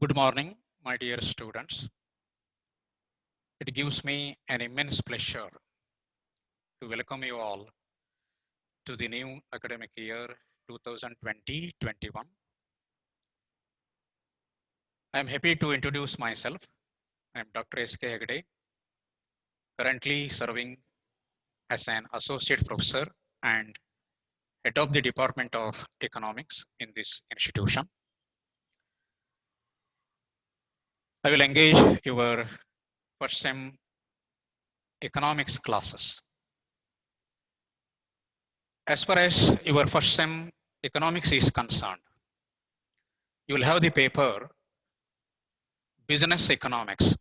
Good morning, my dear students. It gives me an immense pleasure to welcome you all to the new academic year 2020-21. I am happy to introduce myself. I am Dr. S.K. Hegde, currently serving as an associate professor and head of the Department of Economics in this institution. I will engage your first sem economics classes. As far as your first sem economics is concerned, you will have the paper Business Economics.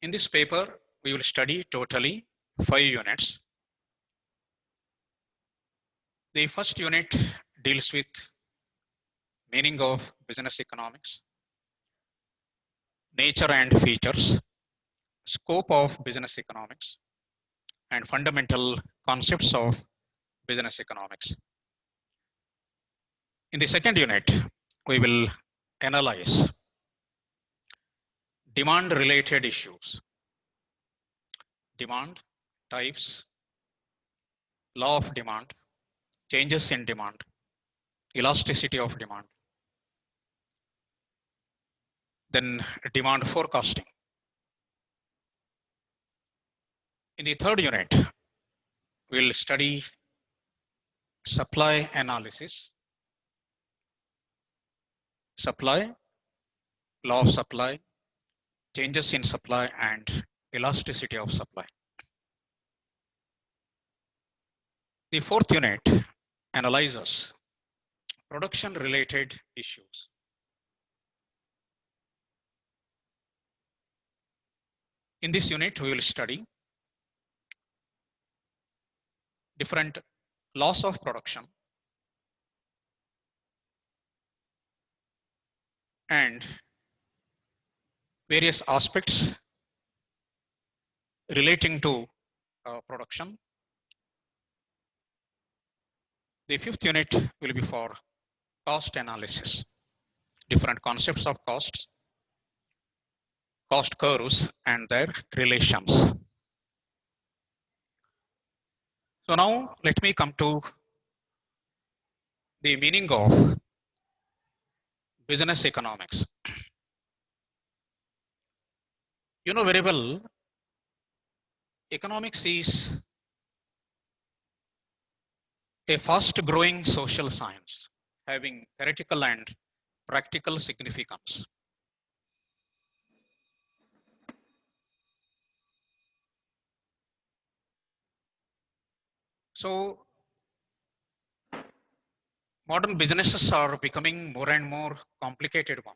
In this paper, we will study totally 5 units. The first unit deals with meaning of business economics, nature and features, scope of business economics, and fundamental concepts of business economics. In the second unit, we will analyze demand-related issues, demand, types, law of demand, changes in demand, elasticity of demand, then demand forecasting. In the third unit, we'll study supply analysis, supply, law of supply, changes in supply, and elasticity of supply. The fourth unit analyzes production-related issues. In this unit, we will study different laws of production and various aspects relating to production. The fifth unit will be for cost analysis, different concepts of costs, cost curves, and their relations. So now let me come to the meaning of business economics. You know very well, economics is a fast growing social science having theoretical and practical significance. So modern businesses are becoming more and more complicated one.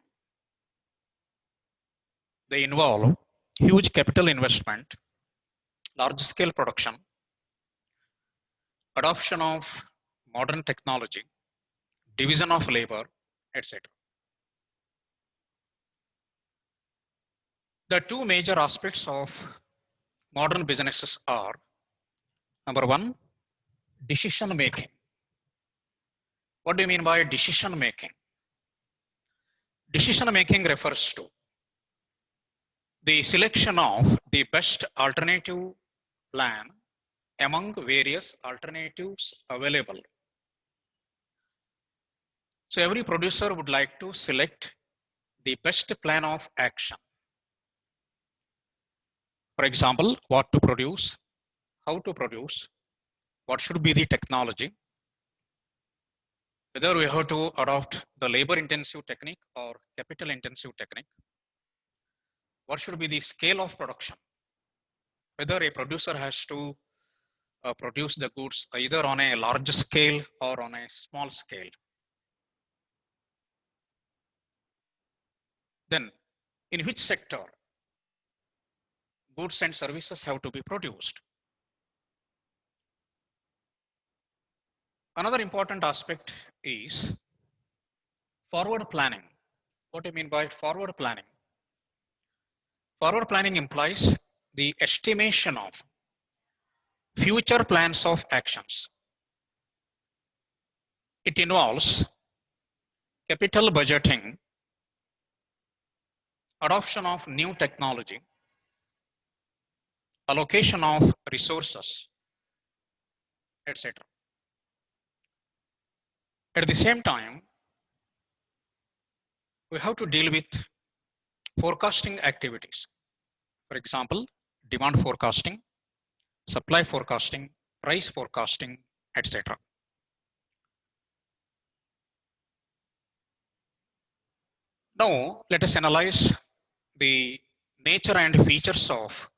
They involve huge capital investment, large scale production, adoption of modern technology, division of labor, etc. The two major aspects of modern businesses are, number one, decision making. What do you mean by decision making? Decision making refers to the selection of the best alternative plan among various alternatives available. So every producer would like to select the best plan of action. For example, what to produce, how to produce, what should be the technology, whether we have to adopt the labor intensive technique or capital intensive technique, what should be the scale of production, whether a producer has to produce the goods either on a large scale or on a small scale. Then in which sector goods and services have to be produced. Another important aspect is forward planning. What do you mean by forward planning? Forward planning implies the estimation of future plans of actions. It involves capital budgeting adoption of new technology, allocation of resources, etc. At the same time, we have to deal with forecasting activities. For example, demand forecasting, supply forecasting, price forecasting, etc. Now, let us analyze the nature and features of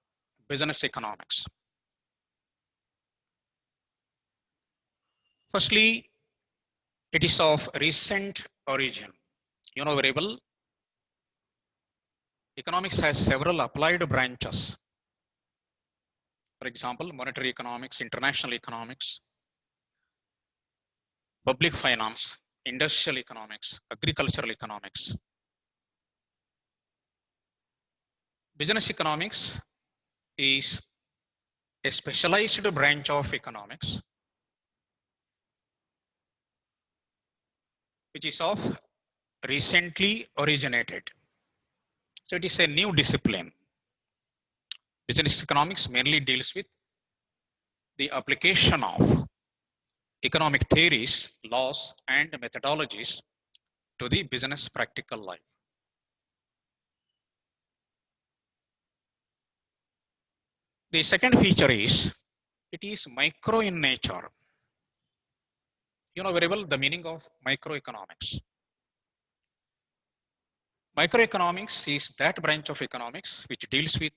business economics. Firstly, it is of recent origin. You know very well, economics has several applied branches. For example, monetary economics, international economics, public finance, industrial economics, agricultural economics. Business economics is a specialized branch of economics which is of recently originated. So it is a new discipline. Business economics mainly deals with the application of economic theories, laws, and methodologies to the business practical life. The second feature is it is micro in nature. You know very well the meaning of microeconomics. Microeconomics is that branch of economics which deals with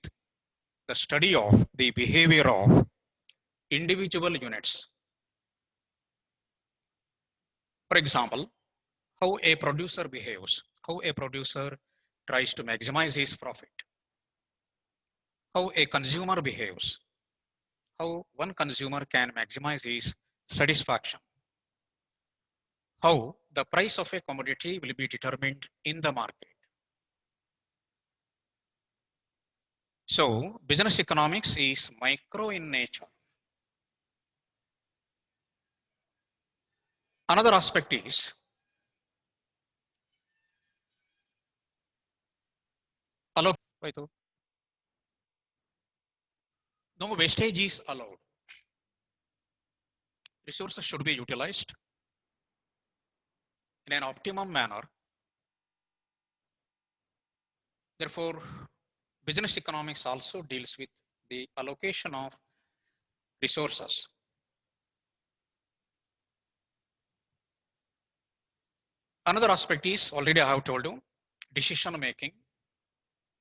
the study of the behavior of individual units. For example, how a producer behaves, how a producer tries to maximize his profit, how a consumer behaves, how one consumer can maximize his satisfaction, how the price of a commodity will be determined in the market. So, business economics is micro in nature. Another aspect is no wastage is allowed. Resources should be utilized in an optimum manner. Therefore, business economics also deals with the allocation of resources. Another aspect is already I have told you, decision making.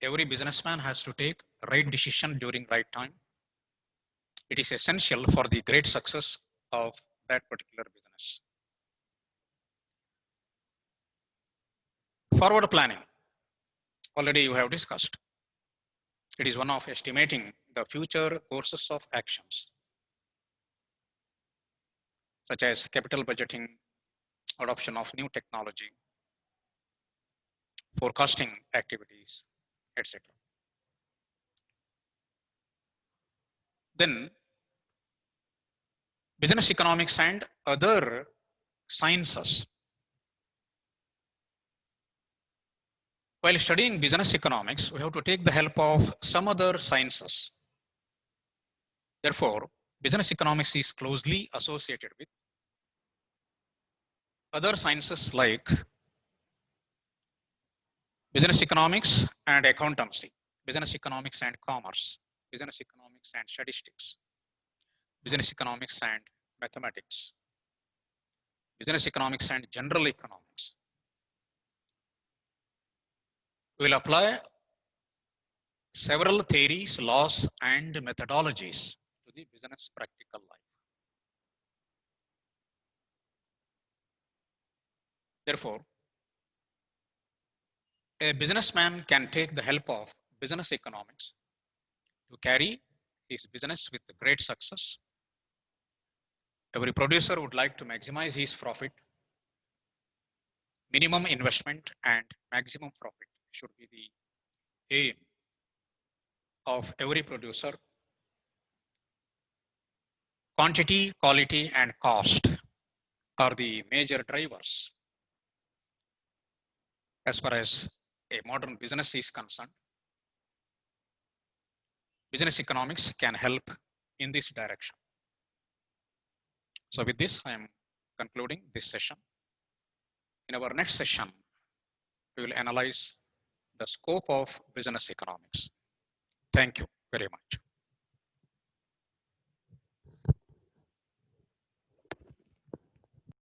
Every businessman has to take right decision during right time. It is essential for the great success of that particular business. Forward planning, already you have discussed. It is one of estimating the future courses of actions, such as capital budgeting, adoption of new technology, forecasting activities, etc. Then business economics and other sciences. While studying business economics, we have to take the help of some other sciences. Therefore, business economics is closely associated with other sciences like business economics and accountancy, business economics and commerce, business economics and statistics, business economics and mathematics, business economics and general economics. We will apply several theories, laws, and methodologies to the business practical life. Therefore, a businessman can take the help of business economics to carry his business with great success. Every producer would like to maximize his profit. Minimum investment and maximum profit should be the aim of every producer. Quantity, quality, and cost are the major drivers as far as a modern business is concerned, business economics can help in this direction. So with this, I am concluding this session. In our next session, we will analyze the scope of business economics. Thank you very much.